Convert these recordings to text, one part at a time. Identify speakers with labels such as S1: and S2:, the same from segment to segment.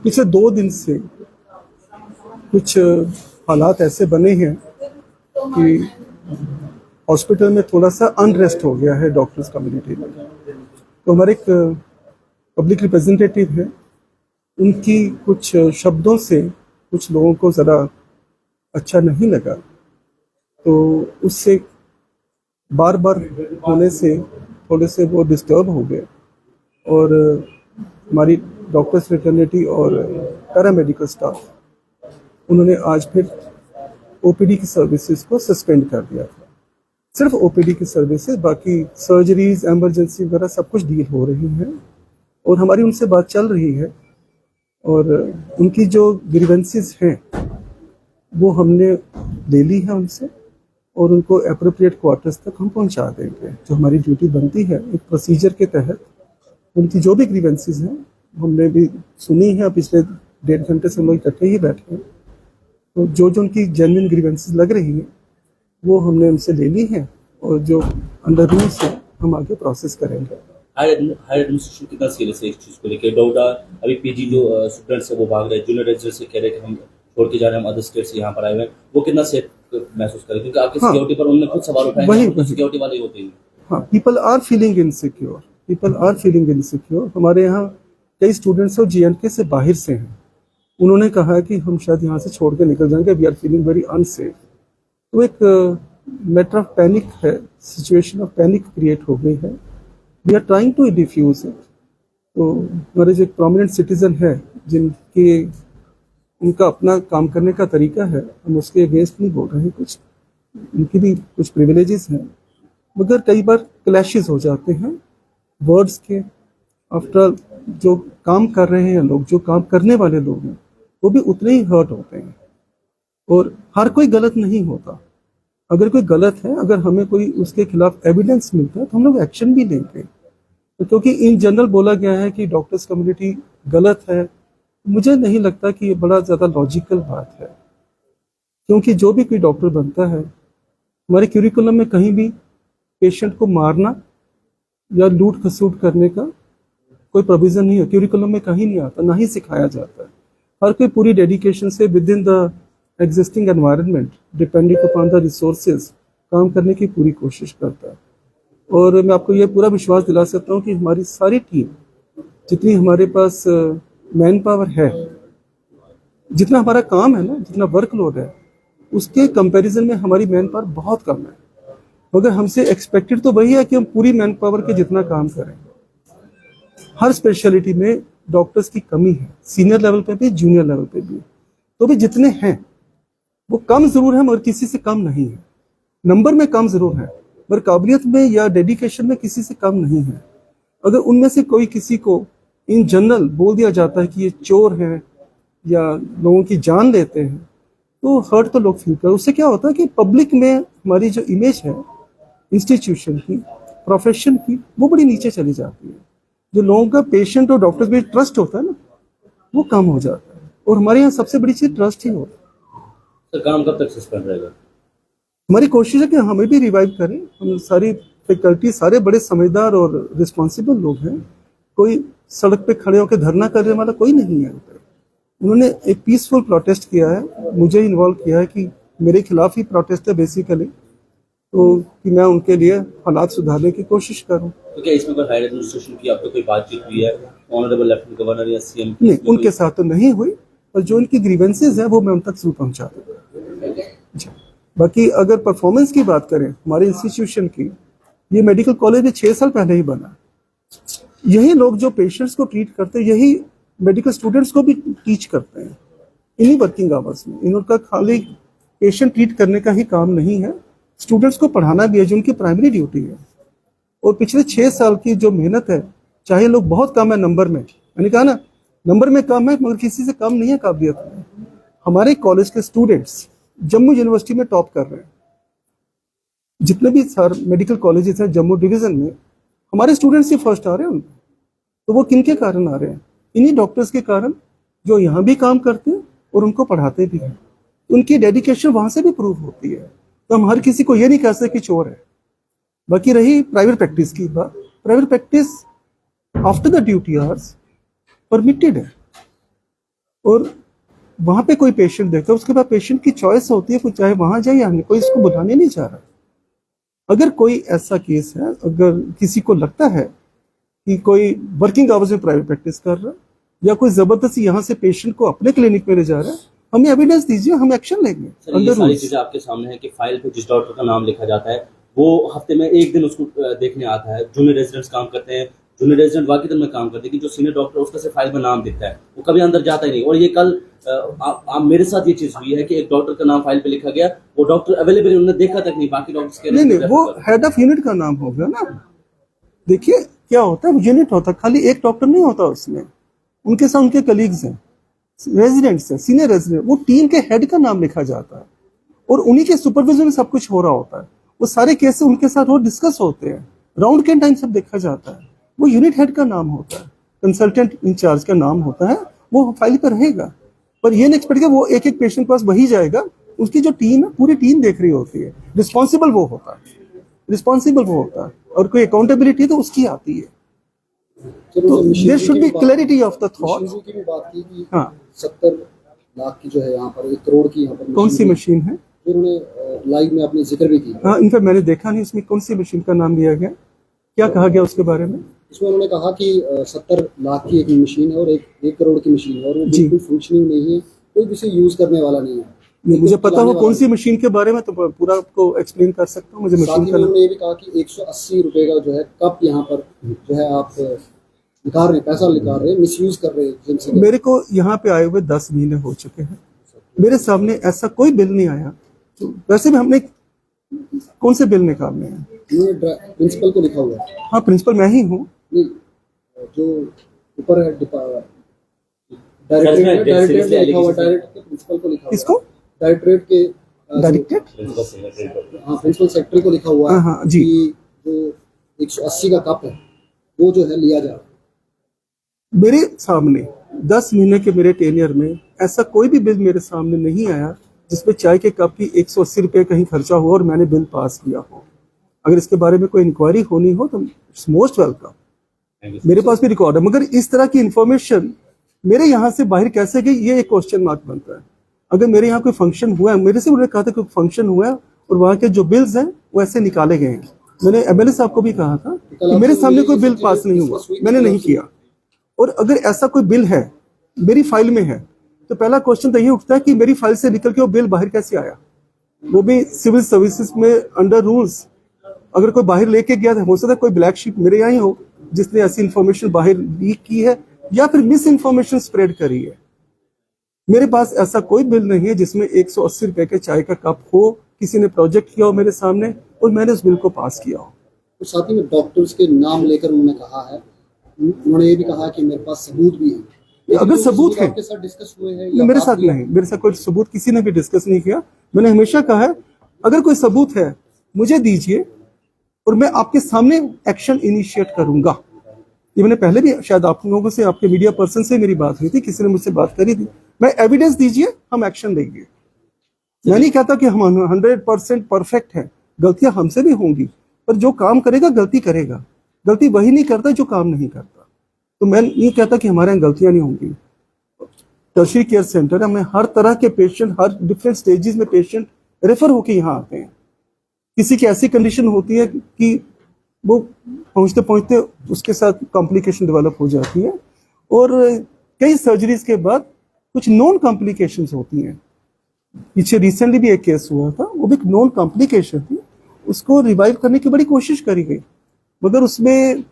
S1: पिछले 2 दिन से कुछ हालात ऐसे बने हैं कि हॉस्पिटल में थोड़ा सा अनरेस्ट हो गया है डॉक्टर्स कम्युनिटी में। तो हमारे एक पब्लिक रिप्रेजेंटेटिव है, उनकी कुछ शब्दों से कुछ लोगों को ज़रा अच्छा नहीं लगा, तो उससे बार बार होने से थोड़े से वो डिस्टर्ब हो गए और हमारी डॉक्टर्स फ्रेटर्निटी और पैरामेडिकल स्टाफ उन्होंने आज फिर ओपीडी की सर्विसेज को सस्पेंड कर दिया था। सिर्फ ओपीडी की सर्विसेज, बाकी सर्जरीज, एमरजेंसी वगैरह सब कुछ डील हो रही हैं और हमारी उनसे बात चल रही है और उनकी जो ग्रीवेंसेस हैं वो हमने ले ली है उनसे और उनको एप्रोप्रिएट क्वार्टर्स तक हम पहुंचा देंगे। जो हमारी ड्यूटी बनती है एक प्रोसीजर के तहत, उनकी जो भी ग्रीवेंसेस हैं हमने भी सुनी है। पिछले 1.5 घंटे से हम लोग इकट्ठे ही बैठे हैं, तो जो जो उनकी जेन्युइन ग्रीवेंसेस लग रही हैं वो हमने उनसे ले ली हैं और जो अंडर रूल्स है हम आगे प्रोसेस करेंगे।
S2: हायर एडमिनिस्ट्रेशन कितना सीरियस है इस चीज को लेकर? डाउटा अभी पीजी जो स्टूडेंट्स है वो भाग रहे हैं, जूनियर रेजिडेंट से कह रहे हैं कि हम छोड़ के जा रहे हैं, हम अदर स्टेट से यहाँ पर आए हुए हैं, वो कितना सेफ महसूस करें? क्योंकि आपकी सिक्योरिटी पर उन्होंने खुद सवाल उठाए, वही सिक्योरिटी वाले होते हैं।
S1: हाँ, पीपल आर फीलिंग इनसिक्योर। हमारे यहाँ कई स्टूडेंट्स और जीएनके से बाहर से हैं, उन्होंने कहा कि हम शायद यहाँ से छोड़ के निकल जाएंगे, we are feeling very unsafe. तो एक मैटर ऑफ पैनिक है, सिचुएशन ऑफ पैनिक क्रिएट हो गई है। We are trying to diffuse it. तो हमारे जो प्रोमिनेंट सिटीजन है जिनके उनका अपना काम करने का तरीका है, हम उसके अगेंस्ट नहीं बोल रहे हैं, कुछ उनकी भी कुछ प्रिविलेजेस हैं, मगर कई बार क्लैशेस हो जाते हैं वर्ड्स के। आफ्टर जो काम कर रहे हैं लोग, जो काम करने वाले लोग हैं, वो भी उतने ही हर्ट होते हैं और हर कोई गलत नहीं होता। अगर कोई गलत है, अगर हमें कोई उसके खिलाफ एविडेंस मिलता है तो हम लोग एक्शन भी लेंगे। तो क्योंकि इन जनरल बोला गया है कि डॉक्टर्स कम्युनिटी गलत है, मुझे नहीं लगता कि ये बड़ा ज़्यादा लॉजिकल बात है, क्योंकि जो भी कोई डॉक्टर बनता है, हमारे क्यूरिकुलम में कहीं भी पेशेंट को मारना या लूट खसूट करने का कोई प्रोविज़न नहीं है। क्यूरिकुलम में कहीं नहीं आता, ना ही सिखाया जाता है। हर कोई पूरी डेडिकेशन से with in the existing environment, depending upon the resources, काम करने की पूरी कोशिश करता है। और मैं आपको ये पूरा विश्वास दिला सकता हूँ कि हमारी सारी टीम, जितनी हमारे पास मैन पावर है, जितना हमारा काम है ना, जितना वर्कलोड है, उसके कंपैरिजन में हमारी मैन पावर बहुत कम है। मगर हमसे एक्सपेक्टेड तो वही है कि हम पूरी मैन पावर के जितना काम करें। हर स्पेशलिटी में डॉक्टर्स की कमी है, सीनियर लेवल पे भी, जूनियर लेवल पे भी। तो भी जितने हैं वो कम जरूर है, मगर किसी से कम नहीं है। नंबर में कम जरूर है, मगर काबिलियत में या डेडिकेशन में किसी से कम नहीं है। अगर उनमें से कोई किसी को इन जनरल बोल दिया जाता है कि ये चोर हैं या लोगों की जान लेते हैं, तो हर्ट तो लोग फील कर। उससे क्या होता है कि पब्लिक में हमारी जो इमेज है इंस्टीट्यूशन की, प्रोफेशन की, वो बड़ी नीचे चली जाती है। जो लोगों का पेशेंट और डॉक्टर्स में ट्रस्ट होता है ना, वो कम हो जाता है। और हमारे यहाँ सबसे बड़ी चीज ट्रस्ट ही होता है।
S2: तो काम कब तक सस्पेंड रहेगा?
S1: हमारी कोशिश है कि हमें भी रिवाइव करें। हम सारी फैकल्टी, सारे बड़े समझदार और रिस्पॉन्सिबल लोग हैं। कोई सड़क पे खड़े होकर धरना करने वाला कोई नहीं है। उन्होंने एक पीसफुल प्रोटेस्ट किया है, मुझे इन्वॉल्व किया है कि मेरे खिलाफ ही प्रोटेस्ट है बेसिकली, तो कि मैं उनके लिए हालात सुधारने की कोशिश करूं।
S2: तो क्या इसमें कोई हायर एडमिनिस्ट्रेशन की आपको कोई बातचीत हुई है, ऑनरेबल लेफ्टिनेंट गवर्नर या सीएम?
S1: नहीं, उनके साथ तो नहीं हुई, और जो उनकी ग्रीवेंसेज है वो मैं उन तक जरूर पहुंचा दूंगा। बाकी अगर परफॉर्मेंस की बात करें हमारे इंस्टीट्यूशन की, ये मेडिकल कॉलेज में 6 साल पहले ही बना। यही लोग जो पेशेंट्स को ट्रीट करते हैं, यही मेडिकल स्टूडेंट्स को भी टीच करते हैं इन्हीं वर्किंग आवर्स में। इनका खाली पेशेंट ट्रीट करने का ही काम नहीं है, स्टूडेंट्स को पढ़ाना भी है, जो उनकी प्राइमरी ड्यूटी है। और पिछले 6 साल की जो मेहनत है, चाहे लोग बहुत कम है नंबर में, मैंने कहा ना नंबर में कम है, मगर किसी से कम नहीं है काबिलियत में। हमारे कॉलेज के स्टूडेंट्स जम्मू यूनिवर्सिटी में टॉप कर रहे हैं। जितने भी सर मेडिकल कॉलेजेस हैं जम्मू डिवीजन में, हमारे स्टूडेंट्स ही फर्स्ट आ रहे हैं उनमें। तो वो किन के कारण आ रहे हैं? इन्हीं डॉक्टर्स के कारण, जो यहाँ भी काम करते हैं और उनको पढ़ाते भी हैं। उनकी डेडिकेशन वहां से भी प्रूव होती है। तो हम हर किसी को ये नहीं कह सकते कि चोर है। बाकी रही प्राइवेट प्रैक्टिस की बात, private practice after the duty hours permitted है। और वहां पे कोई पेशेंट देखता है, उसके बाद पेशेंट की चॉइस होती है, कोई चाहे वहां जाए या नहीं, कोई इसको बुलाने नहीं चाह रहा। अगर कोई ऐसा केस है, अगर किसी को लगता है कि कोई वर्किंग आवर्स में प्राइवेट प्रैक्टिस कर रहा है या कोई जबरदस्ती यहाँ से पेशेंट को अपने क्लिनिक में ले जा रहा है, हमें एविडेंस दीजिए, हम एक्शन लेंगे।
S2: सर, ये सारी चीजें आपके सामने है कि फाइल पे जिस डॉक्टर का नाम लिखा जाता है वो हफ्ते में एक दिन उसको देखने आता है। जूनियर रेजिडेंट्स काम करते हैं, जूनियर रेजिडेंट बाकी दिन में काम करते हैं, कि जो सीनियर डॉक्टर उसका सिर्फ फाइल में नाम दिखता है, वो कभी अंदर जाता ही नहीं। और ये कल आप मेरे साथ ये चीज हुई है कि एक डॉक्टर का नाम फाइल पे लिखा गया, वो डॉक्टर अवेलेबल उन्होंने देखा तक नहीं, बाकी डॉक्टर्स के
S1: नहीं, वो हेड ऑफ यूनिट का नाम हो गया ना। देखिए क्या होता है, यूनिट होता है, खाली एक डॉक्टर नहीं होता उसमें, उनके साथ उनके कलीग्स हैं, रेजिडेंट्स हैं, सीनियर रेजिडेंट, वो टीम के हेड का नाम लिखा जाता है और उन्हीं के सुपरविजन में सब कुछ हो रहा होता है। वो सारे केस उनके साथ वो डिस्कस होते हैं, राउंड के टाइम सब देखा जाता है। वो यूनिट हेड का नाम होता है, कंसल्टेंट इंचार्ज का नाम होता है, वो फाइल पर रहेगा। पर ये नहीं एक्सपेक्ट कि वो एक एक पेशेंट के पास वही जाएगा, उसकी जो टीम है पूरी टीम देख रही होती है, रिस्पॉन्सिबल वो होता है, रिस्पॉन्सिबल वो होता है, और कोई अकाउंटेबिलिटी तो उसकी आती है। तो there should be clarity of the thought.
S3: की भी बात की कि
S1: हाँ,
S3: 70 लाख की जो है यहाँ पर 1 करोड़ की यहाँ पर
S1: कौन सी मशीन है?
S3: फिर उन्होंने लाइव में अपने जिक्र भी की।
S1: हाँ, इनफैक्ट मैंने देखा नहीं उसमें कौन सी मशीन का नाम लिया गया, क्या कहा गया उसके बारे में?
S3: इसमें उन्होंने कहा कि 70 लाख की एक मशीन है और 1 करोड़ की मशीन है और वो
S1: जी।
S3: बिल्कुल फंक्शनिंग नहीं है, कोई भी इसे यूज करने वाला नहीं है।
S1: नहीं, मुझे पता हो कौन सी मशीन के बारे में, तो पूरा आपको एक्सप्लेन कर सकता हूँ। मुझे
S3: साथ
S1: मशीन
S3: ही
S1: का
S3: में
S1: नाम,
S3: उन्होंने ये भी कहा कि 180 रुपए का जो है कप यहाँ पर जो है आप निकाल रहे हैं, पैसा निकाल रहे हैं, मिसयूज कर रहे हैं जिनसे।
S1: मेरे को यहाँ पे आए हुए 10 महीने हो चुके हैं, मेरे सामने ऐसा कोई बिल नहीं आया। तो वैसे भी हमने कौन से बिल निकालने हैं?
S3: उन्होंने प्रिंसिपल को लिखा हुआ है।
S1: हाँ, प्रिंसिपल मैं ही हूँ।
S3: नहीं, जो ऊपर है डायरेक्टरेट में लिखा हुआ, डायरेक्टर के प्रिंसिपल को लिखा हुआ।
S1: किसको?
S3: डायरेक्टरेट के
S1: डायरेक्टेड?
S3: हाँ, प्रिंसिपल सेक्रेटरी को लिखा हुआ है
S1: हाँ, हाँ, जी।
S3: कि जो 180 का कप है वो जो है लिया जा रहा है।
S1: मेरे सामने 10 महीने के मेरे टेनियर में ऐसा कोई भी बिल मेरे सामने नहीं आया जिसमें चाय के कप की 180 रुपये कहीं खर्चा हुआ और मैंने बिल पास किया हो। अगर इसके बारे में कोई इंक्वायरी होनी हो तो इट्स मोस्ट वेलकम, मेरे पास भी रिकॉर्ड है। मगर इस तरह की इंफॉर्मेशन मेरे यहाँ से बाहर कैसे गई, ये एक क्वेश्चन मार्क बनता है। अगर मेरे यहाँ कोई फंक्शन हुआ है, मेरे से उन्होंने कहा था कोई फंक्शन हुआ है और वहाँ के जो बिल्स हैं वो ऐसे निकाले गए हैं। मैंने एमएलए साहब को भी कहा था कि मेरे सामने कोई बिल पास नहीं हुआ, मैंने नहीं किया। और अगर ऐसा कोई बिल है मेरी फाइल में है तो पहला क्वेश्चन तो ये उठता है कि मेरी फाइल से निकल के वो बिल बाहर कैसे आया, वो भी सिविल सर्विसेज में अंडर रूल्स। अगर कोई बाहर लेके गया था, हो सकता है कोई ब्लैक शीप मेरे यहाँ ही हो जिसने ऐसी इंफॉर्मेशन बाहर लीक की है या फिर मिस इन्फॉर्मेशन स्प्रेड करी है। मेरे पास ऐसा कोई बिल नहीं है जिसमें 180 रुपए के चाय का कप हो, किसी ने प्रोजेक्ट किया हो मेरे सामने और मैंने उस बिल को पास किया हो।
S3: तो साथ ही में डॉक्टर्स के नाम लेकर उन्होंने कहा है, उन्होंने ये भी कहा कि मेरे पास सबूत भी है।
S1: अगर सबूत है,
S3: आपके साथ डिस्कस हुए हैं?
S1: मेरे साथ नहीं, मेरे साथ कोई सबूत किसी ने भी डिस्कस नहीं किया। मैंने हमेशा कहा है अगर कोई सबूत है मुझे दीजिए और मैं आपके सामने एक्शन इनिशिएट करूंगा। ये मैंने पहले भी शायद आप लोगों से, आपके मीडिया पर्सन से मेरी बात हुई थी, किसी ने मुझसे बात करी थी। मैं एविडेंस दीजिए, हम एक्शन लेंगे। मैं नहीं कहता कि हम 100% परफेक्ट हैं, गलतियां हमसे भी होंगी, पर जो काम करेगा गलती करेगा। गलती वही नहीं करता जो काम नहीं करता। तो मैं नहीं कहता कि हमारे यहाँ गलतियां नहीं होंगी। टर्शियरी केयर सेंटर है, हमें हर तरह के पेशेंट, हर डिफरेंट स्टेजेस में पेशेंट रेफर होके यहाँ आते हैं। किसी की ऐसी कंडीशन होती है कि वो पहुंचते पहुंचते उसके साथ कॉम्प्लिकेशन डेवलप हो जाती है और कई सर्जरीज के बाद कुछ नॉन कॉम्प्लिकेशंस होती हैं। पीछे रिसेंटली भी एक केस हुआ था, वो भी एक नॉन कॉम्प्लिकेशन थी, उसको रिवाइव करने की बड़ी कोशिश करी गई, मगर उसमें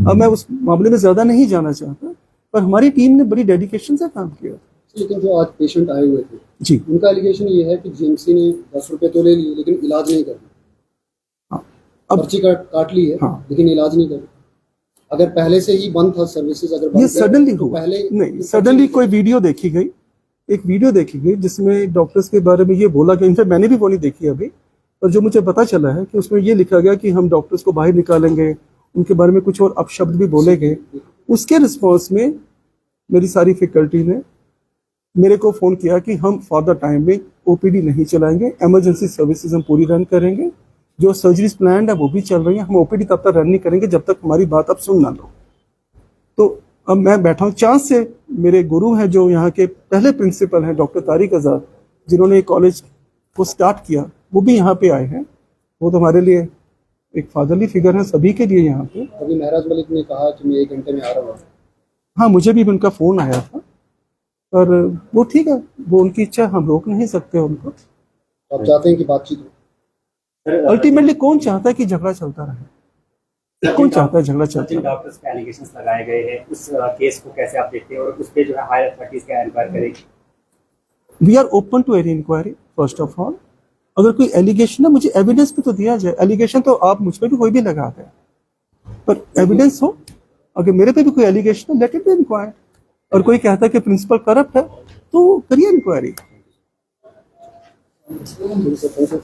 S1: अब मैं उस मामले में ज्यादा नहीं जाना चाहता, पर हमारी टीम ने बड़ी डेडिकेशन से काम किया।
S3: लेकिन जो आज पेशेंट आए हुए थे
S1: जी,
S3: उनका एलिगेशन ये है कि जीएमसी ने 10 रुपए तो ले लिए लेकिन इलाज नहीं करना।
S1: हाँ, अब
S3: पर्ची काट ली है,
S1: हाँ,
S3: लेकिन इलाज नहीं करना। अगर पहले से ही बंद था सर्विसेज, अगर
S1: ये सडनली
S3: तो
S1: हुआ
S3: पहले
S1: नहीं, सडनली कोई वीडियो देखी गई, एक वीडियो देखी गई जिसमें डॉक्टर्स के बारे में ये बोला गया। इनफैक्ट मैंने भी वो नहीं देखी अभी, पर जो मुझे पता चला है कि उसमें ये लिखा गया कि हम डॉक्टर्स को बाहर निकालेंगे, उनके बारे में कुछ और अपशब्द भी बोले गए। उसके रिस्पॉन्स में मेरी सारी फैकल्टी ने मेरे को फ़ोन किया कि हम फॉर द टाइम में ओपीडी नहीं चलाएंगे, इमरजेंसी सर्विसेज हम पूरी रन करेंगे, जो सर्जरीज प्लान है वो भी चल रही है, हम ओपीडी तब तक रन नहीं करेंगे जब तक हमारी बात आप सुन ना लो। तो अब मैं बैठा हूँ, चांस से मेरे गुरु हैं जो यहाँ के पहले प्रिंसिपल हैं, डॉक्टर तारिक आजाद, जिन्होंने ये कॉलेज को स्टार्ट किया, वो भी यहाँ पे आए हैं। वो तो हमारे लिए एक फादरली फिगर है सभी के लिए यहाँ पे।
S3: अभी महराज मलिक ने कहा कि मैं 1 घंटे में आ रहा हूँ।
S1: हाँ, मुझे भी उनका फ़ोन आया था, पर वो ठीक है, वो उनकी इच्छा, हम रोक नहीं सकते उनको।
S3: आप चाहते हैं कि बातचीत हो?
S1: अल्टीमेटली कौन चाहता है कि झगड़ा चलता रहे? कौन चाहता है झगड़ा चलता
S4: जिन
S1: रहे?
S4: डॉक्टर्स पे एलिगेशंस लगाए गए हैं उस केस को कैसे आप देखते हैं और उस पे जो है हायर अथॉरिटीज क्या इंक्वायर करेगी?
S1: We are open to any inquiry. First of all, अगर कोई एलिगेशन है, मुझे एविडेंस भी तो दिया जाए। एलिगेशन तो आप मुझ पर भी कोई भी लगाता है, पर एविडेंस हो। अगर मेरे पे भी कोई एलिगेशन है, लेट इट बी इंक्वायर्ड। और कोई कहता है कि प्रिंसिपल करप्ट है, तो करिए इंक्वायरी।